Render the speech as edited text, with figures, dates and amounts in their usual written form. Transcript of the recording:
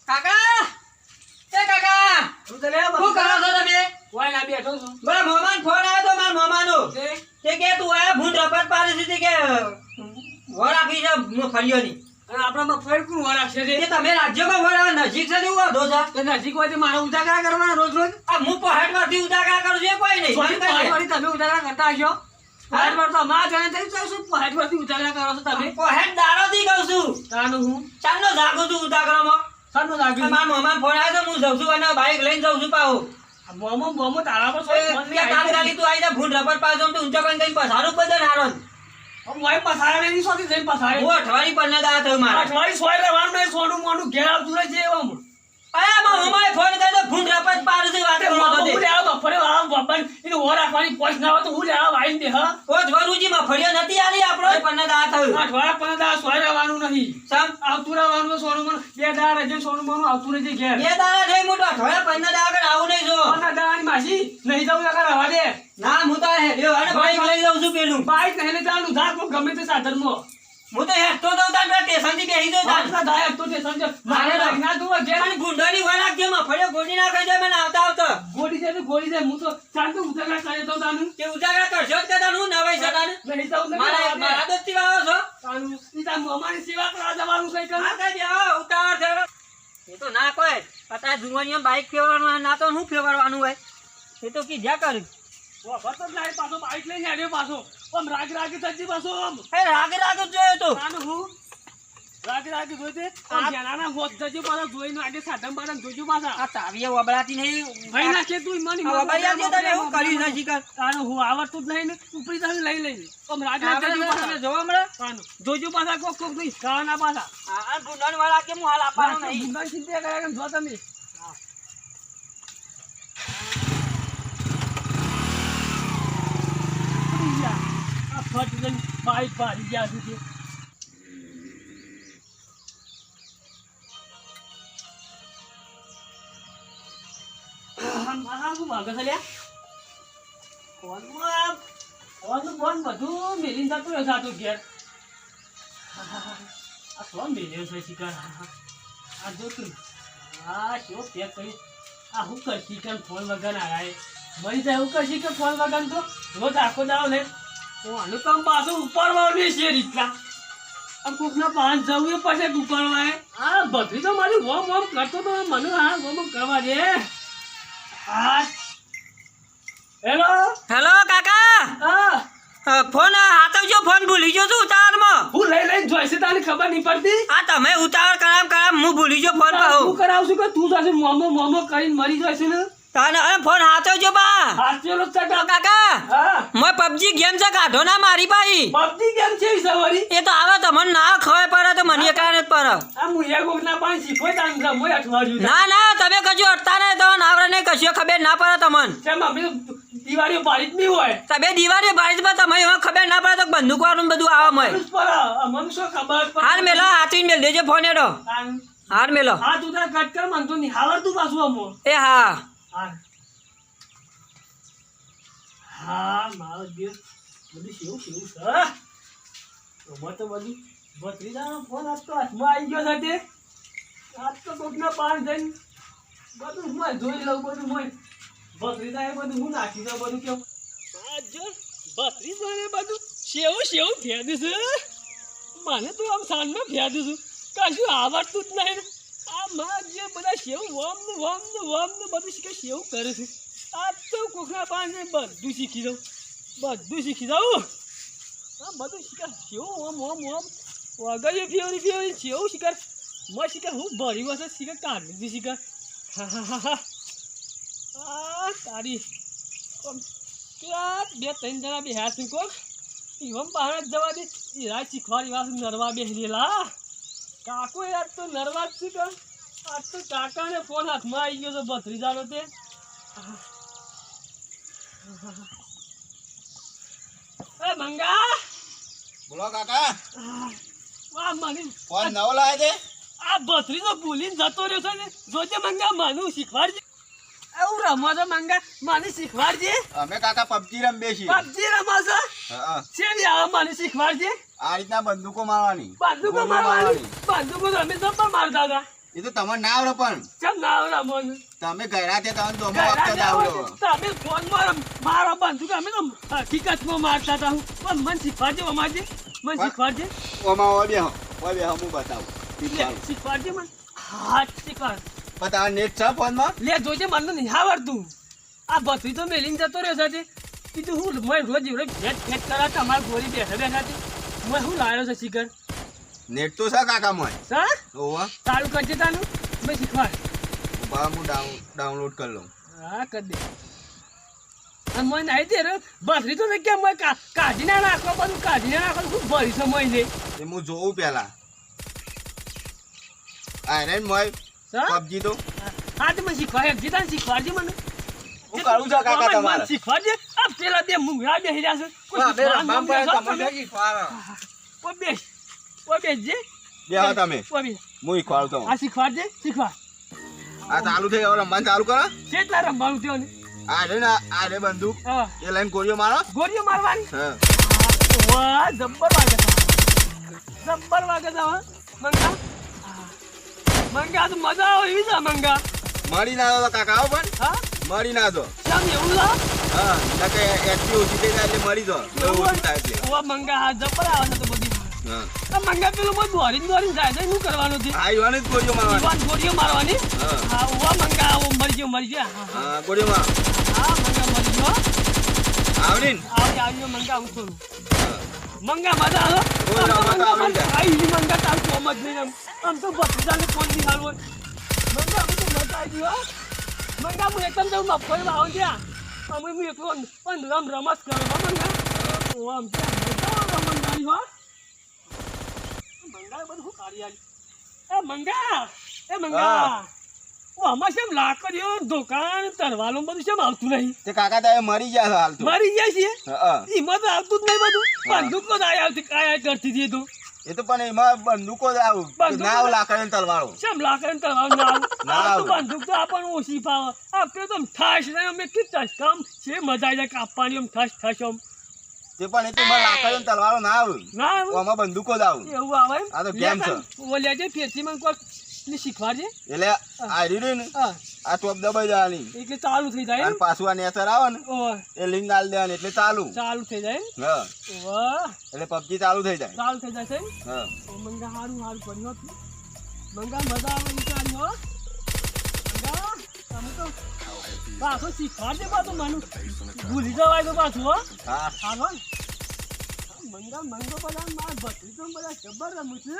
કાકા એ કાકા શું ચાલે શું કરો છો તમે? કોઈ ના બેઠો છું. મારા મામાનો ફોન આવ્યો તો મારા મામાનો તે કે તું આયા ભૂંડ રપટ પાડી દીધી કે વરાખી છે મફળીઓની અને આપણા મગફળી કોણ વાર રાખશે તે તમે રાજ્યમાં વરા નજીક છે એવું વાંધો છે તે નજીક હોય તો મારે ઉજાગરા કરવાના રોજ રોજ આ હું પહાડમાંથી ઉજાગરા કરું છું એ કોઈ નહીં પહાડવાળી તમે ઉજાગરા કરતા હશો. પહાડવાળ તો અમારા જાણે થઈ જાય શું પહાડવાળથી ઉજાગરા કરો છો તમે? પહાડ દાડોથી કહું છું તાનું હું ચાંદનો જાગું છું ઉજાગરામાં સાનું લાગ્યું મારા મામાનો ફોન આવ્યો તો હું જઉં છું અને બાઈક લઈને જઉં છું પાહો મોમો તારા પર ફોન નહીં આવ્યો. તાત્કાલિક તું આવી જા ભૂંડ રપટ પાડો તો ઊંચો કરીને કઈ પસારું બધે હારો મોય પસારે નહીં સોથી જઈને પસારે હું અઠવાડિયે પર ના થયું મારે અઠવાડિયે સોય રહેવાનું નહીં સોનું મોનું ઘેર આવતું રહે છે એમ અરે મારા મામાએ ફોન કર્યો તો ભૂંડ રપટ પાડું છું વાત કરો તો હું લેવા બપોરે વાળા બાપા એને ઓર રાખવાની પોચ ના હોય તો હું લેવા વાઈને દે હા ઓ જવરુજી માં ફળિયો નથી આલી આપણો પર ના થયું અઠવાડિયા પણ દા સોય રહેવાનું નહીં સમ આવતું રહેવાનું સોનું મોનું બે દાડા રહેજે સોનું મોનું આવતું રહેજે ઘેર બે દાડા થઈ મોટો અઠવાડિયા પર ના આગળ આવું નહીં જો ના દાડાની માસી નહીં જવું નકર રવા દે ના હું તો હેડ્યો અને બાઈક લઈ જાઉં છું પેલું બાઈક નહીં જવાનું ધાર કોઈ ગમે તે સાધનમાં હું તો હેડતો તો તાર સ્ટેશન થી બેસી દઉં તાર આટલા ધાયક તો તે સમજો મારે ના તું ઘેર અને ગુંડોની વરાક જે માં ફળિયો ગોડી ના ખાઈ જાય મને આવતા આવતા ગોળી જાય તો ગોળી જાય હું તો ચાંદ ઉતરલા કરે તો તાનું કે ઉજાગરા કરશો જ કે તારું નવાઈ સદાને નહીં જવું મારા દોસ્તી વાળો છો તાનું ઈ તાર અમારી સેવા કરવા જવાનું કઈ કર હા કઈ આવો ઉતાવળ છે એ તો ના કોઈ પતા જુવાનીઓ બાઈક ફેરવાનું ના તો હું ફેરવાનું હોય એ તો કી જ્યાં કર્યું વખત જ લાઈ પાછો બાઈક લઈને આવ્યો પાછો આમ રાગ થજી પાછો આમ એ રાગે રાગે જોયો તો તાનું હું રાગ જોઈતે આમ જાનાના હોત થજી પાછો જોઈને આગે સાધન બાધન જોજો પાછા આ તાવીએ વબડાતી નહીં ભાઈ નાખે તું મની વબડિયા જે તને હું કર્યું છે શિકાર તાનું હું આવડતું જ નહીં ને ઉપરી તાવી લઈ લઈને આમ રાગ થજી પાછા જો હમણાં તાનું જોજો પાછા કોક નહીં કાના પાછા આ ગુંડોની વાળા કે હું હાલ આપવાનો નહીં ગુંડા ચિંતા કરે કે જો તમે બાઈક ભારી ગયા સુધી બધું મેલીને જતું રહેશે આ તો ઘેર આ કોણ મેલ્યો છે શિકાર આ જોતું આ કેવો પેક કરી આ હું કરશી કે ફોન વગર આરાય મરી જાય હું કરશી કે ફોન વગર તો રોજ આખો દાવ લે આનું કામ પાછું ઉપાડવાનું છે રીતના આમ કોકના પાન જવું એ પછી ઉપાડવા આ બધી તો મારી વોમ વોમ કરતો તો મને હા વોમ વોમ કરવા દે હા હેલો હેલો કાકા હા ફોન હાથવજો ફોન ભૂલી ગયો છું ઉતાવળમાં હું લઈને જોઈશે તને ખબર નહીં પડતી આ તમે ઉતાવળ કરામ હું ભૂલી ગયો ફોન પાહો હું કરાવશું કે તું જશે મોમો કરીને મરી જશે ને તને ફોન હાથવજો બા હાથેલો ચટા કાકા હા મોય પબજી ગેમ છે કાઢો ના મારી પાઈ પબજી કેમ છે સવારી એ તો આવે તમને ના ખબર પડે તો મને કારણે જ પડે આ હું એક ના પાણી શીખોય તાન મોય અઠવાડિયું ના ના તમે કજો અટતા નહીં તો આવરે નહીં કશું ખબર ના પડે તમને કેમ અમે દિવાળીઓ બારી જ નહીં હોય તમે દિવાળી બારીમાં તમે એમાં ખબર ના પડે તો બંદૂક વાળું બધું આવે મય મને શું ખબર હાર મેલો હાથીને મેલ દેજો ફોન એડો હાર મેલો હા તું તાર કટ કર મન તો નહીં હાવડતું પાછું અમો એ હા હા મારો દિવસ બધું શેવું છે તો બધું ભત્રીજાનો ફોન આજ તો હાથમાં આવી ગયો છે તે આજ તો કોકના પાન જઈને બધું હું જોઈ લઉં બધું મોય ભત્રીજા એ બધું હું નાખી દઉં બધું કેવું આજ જો ભત્રીજાને બધું શેવું ફેદું છે મને તો આમ સાંજમાં ફેદું છું કશું આવડતું જ નહીં આ માં જે બધા શેવું વોમનું બધું શીખે શેવું કરે છે આજ તો કોકના પાન બધું શીખી દઉં હા બધું શિકાર શેવું ઓમ વગર ફેવરી શેવું શિકાર મેં શિકાર હું ભરી વખત શિકાર કાઢી દીધી શિકાર હા તારી ક્યાં બે ત્રણ જણા બે હ્યા શું કોક એવમ બહાર જ જવા દે એ રાત શીખવાડી વાત નરવા બેસેલા કાકો યાર તો નરવા જ શીખર આજ તો કાકાને ફોન હાથમાં આવી ગયો છે ભત્રીજાનો તે મંગા બોલો કાકા વાહ મને ફોન નવો લાવે છે આ ભત્રીજો ભૂલીને જતો રહ્યો છે ને જોજે મંગા મને શીખવાડજે એવું રમો છો મંગા મને શીખવાડજે અમે કાકા પબજી રમીએ છીએ પબજી રમો છો હા શેની આવે મને શીખવાડજે આ રીતના બંદૂકો મારવાની બંદૂકો તમે તો પણ મારતા હતા એ તો તમને ના આવડે પણ ચમ ના આવડે મને તમે ગયા તે તમને દોમો આપતા જ આવડ્યો. તમે ફોન મારા બંધુ અમે તો હકીકતમાં મારતા હતા પણ મને શીખવાડજે અમારજે મને શીખવાડજે ઓમાં ઓય બેહો હું બતાવું શીખવાડજે મને હા શીખવાડ પણ તારા નેટ છે ફોનમાં લે જોજે મને નહીં આવડતું આ બસરી તો મેલીને જતો રહ્યો છે કીધું હું મેં રોજ એવડે ભેટ કરાતા અમારા ગોળી બેઠા છે મેં શું લાવ્યો છે શીખર નેટ તો છે કાકા મોય સર ઓવા ચાલુ કરજે તાનું મેં શીખવાડ હું ડાઉનલોડ કરી લઉં. હા કરી દે અને મને આવી દે રે બસરી તો કેમ મેં કાઢીને નાખો બધું કાઢીને નાખો ખૂબ ભરી સમય છે એ હું જોઉં પેલા આને મોય સર પબજી તો હા તો મને શીખવાડ તાને શીખવાડજે મને હું કરું છું કાકા તમારે શીખવાડજે આ પેલા બે મુંગરા બેસી રહ્યા છે કોઈ બેસ કોઈ બેસજે બેહો તમે કોઈ બેસ હું શીખવાડું તમને. આ શીખવાડજે શીખવાડ આ ચાલુ થઈ ગયો રમવાનું ચાલુ કરો. કેટલા રમવાનું થયો ને આરે બંદૂક હા એ લઈને ગોળીઓ મારો. ગોળીઓ મારવાની હા વાહ જબ્બર વાગે છે મંગા મંગા તો મજા આવે એવી છે મંગા મળી ના દો કાકા આવો પણ હા મળી ના દો. કેમ એવું લા હા નકે એચપી ઓછી થઈ જાય એટલે મળી દો ઓછી થાય એટલે. વા મંગા હા જબ્બર આવે છે તો બધી હા આ મંગા પેલું બધું દોરીને જાય છે શું કરવાનું છે આ યુવાને જ ગોળીઓ મારવાની. ઈવાન ગોળીઓ મારવાની હા હા વા મંગા આવો મરી ગયો હા હા ગોળીઓ મારો. હા મંગા મરી ગયો આવડી ને આવ્યો મંગા હું કરું મંગા મજા આવે આવડી મંગા તાર કોમ જ નહીં આમ તો બધાને ફોન ની હાલ હોય મંગા હું તો મજા આવી ગયો મંગા હું એકદમ જવું મફત આવું ત્યાં અમે હું એકલો પણ રમત કરો મંગા ઓ આમ ત્યાં રમત હો મંગા બધું કાઢી એ મંગા ઓ આમાં શેમ લાકડીઓ દુકાન તરવાલો બધું શેમ આવતું નહીં તે કાકા તમે મરી ગયા છો હાલ તો. મરી જાય છે હા એમાં તો આવતું જ નહીં બધું બંદૂકો જ આવતી કાયા કરતી હતી તો એ તો પણ એમાં બંદૂકો જ આવું બંદૂકો ના આવું લાકડી તલવારો. શેમ લાકડીને તરવાનું ના ના આવું આવે. બંદૂક તો આપણને ઓછી પાવે આપણે તો ઠાશ ને અમે કે ઠાશ કામ છે મજા આવી જાય કાપવાની આમ ઠાશ ઠાશ આમ તે પણ એ તો એમાં લાકડી તલવારો ના આવે. ના આવે આમાં બંદૂકો જ આવું. એવું આવે એમ? આ તો કેમ છે? ઓલ્યા જે ફેરથી મને કોઈ શીખવાડજે એટલે આ રહ્યું ને હા આ ટોપ દબાઈ જવાની એટલે ચાલુ થઈ જાય અને એમ? પાછું આ નેચર આવે ને ઓહ, એ લિંક આલ દેવાની એટલે ચાલુ. ચાલુ થઈ જાય એમ? હા વાહ એટલે પબજી ચાલુ થઈ જાય. ચાલુ થઈ જાય છે એમ? હા ઓ મંગા હારું પડ્યું હતું મંગા મજા આવે વિચારી હો મંગા તમે તો પાછો શીખવાડજે પાછું મને ભૂલી જવાય તો પાછું હો હા હાલો મંગા મંગો બધા મારા ભત્રીજો બધા જબર રમું છે